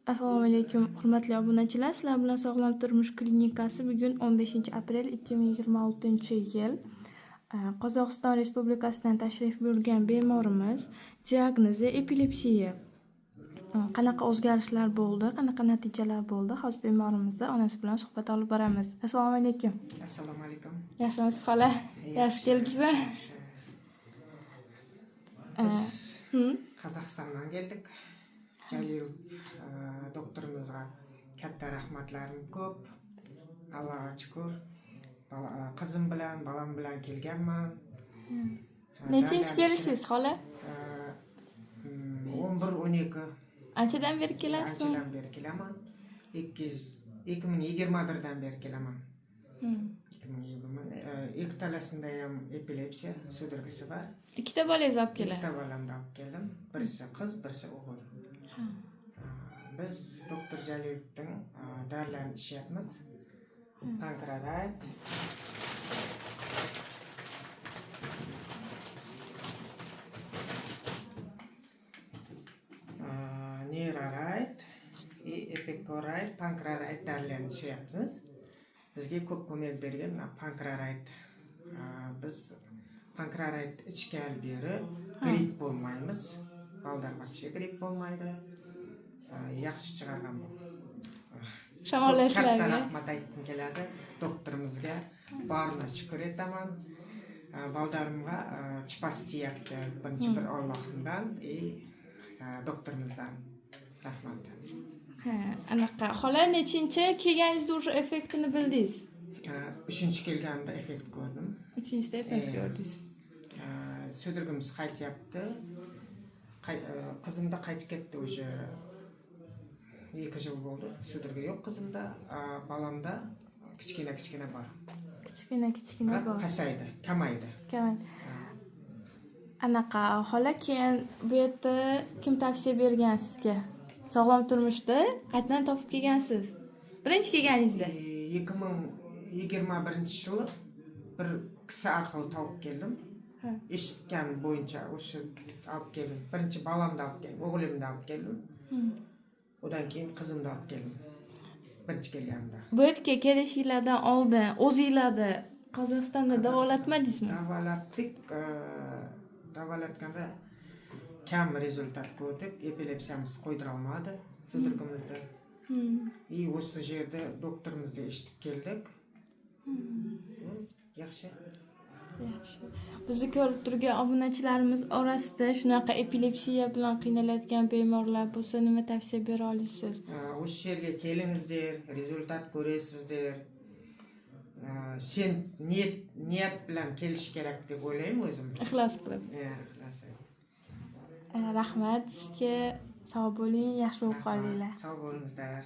Assalomu alaykum, hurmatli obunachilar. Sizlar bilan Sog'lom turmush klinikasi bugun 15 aprel 2026-yil Qozog'iston Respublikasidan tashrif buyurgan bemorimiz diagnozi epilepsiya. Qanaqa o'zgarishlar bo'ldi, qanaqa natijalar bo'ldi? Hozir bemorimizni onasi bilan suhbat olib boramiz. Assalomu alaykum. Assalomu alaykum. Yaxshimisiz xola? Yaxshi keldingizmi? Qozog'istondan keldik. Jalilov doktorimizga katta rahmatlarim ko'p. Allohga shukr. Qizim bilan, balam bilan kelganman. Nechinchi kelishingiz xola? 11-12. Anchadan beri kelasiz? Anchadan beri kelaman. 2021dan beri kelaman. 2020. Ilk talasında ham epilepsiya sudragisi var. Ikkita bolangiz olib kelasiz? Ikkita bolamni olib keldim. Birisi qiz, birisi o'g'il. Biz doktor Jalilovning dorilarini ichyapmiz. Pankreatit, Neurarit, Epicurate, Pankreatit dorilarini ichyapmiz. Bizga ko'p ko'mak bergan Pankreatit. Biz Pankreatit ichgan beri gripp bo'lmaymiz. Balдар вообще gripp bo'lmaydi. Yaxshi chiqargan bu. Shamollashlarga Katta rahmat aytgim keladi doktorimizga. Barına shukr etaman. Baldarimga chipas tiyapti. Birinchi bir Allohimdan, doktorimizdan rahmat. Anaqa. Xola nechinchi kelganingizda o'sha effektini bildingiz? 3-chi kelganimda effekt ko'rdim. 3-da effekt ko'rdingiz. Sudragimiz qaytyapti. Qizimda qaytib ketdi o'sha 2 yil bo'ldi. Sudraga yo'q qizimda, balamda kichkina bor. Kichkina bor. Pasaydi, kamaydi. Anaqa xola, keyin bu yerda kim tavsiya bergan sizga? Sog'lom turmushda qayerdan topib kelgansiz? Birinchi kelganingizda? 2021-yili bir kishi orqali topib keldim. Eshitgan bo'yicha o'sha olib keldim. Birinchi balamni olib keldim, o'g'limni olib keldim. Odan keyin qizimni olib keldim. Birinchi kelganimda. Bu yerga kelishinglardan oldin o'zingizlarda Qozog'istonda davolatmadingizmi? Davolatdik. Davolatganda kam rezultat ko'rdik. Epilepsiyamiz qo'ydira olmadi sudragimizda. O'sha yerda doktorimizdan eshitib keldik. Yaxshi. Bizni ko'rib turgan obunachilarimiz orasida shunaqa epilepsiya bilan qiynalayotgan bemorlar bo'lsa, nima tavsiya bera olasiz? O'sha yerga kelingizlar, rezultat ko'rasizlar. Sen niyat bilan kelish kerak deb o'ylayman o'zim. Ixlos qilib. Rahmat sizga. Sog' bo'ling, yaxshi bo'lib qolinglar. Sog' bo'lingizlar.